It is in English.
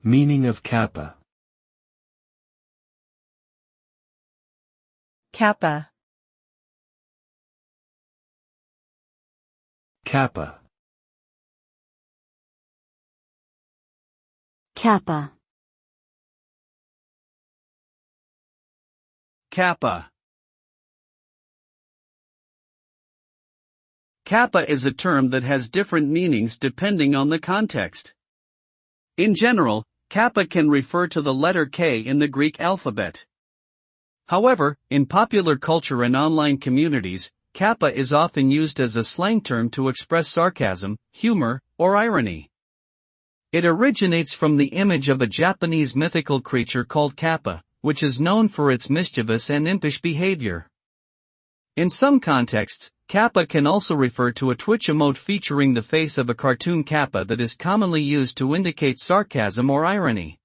Meaning of kappa. Kappa. Kappa. Kappa. Kappa. Kappa is a term that has different meanings depending on the context. In general, kappa can refer to the letter K in the Greek alphabet. However, in popular culture and online communities, kappa is often used as a slang term to express sarcasm, humor, or irony. It originates from the image of a Japanese mythical creature called kappa, which is known for its mischievous and impish behavior. In some contexts, kappa can also refer to a Twitch emote featuring the face of a cartoon kappa that is commonly used to indicate sarcasm or irony.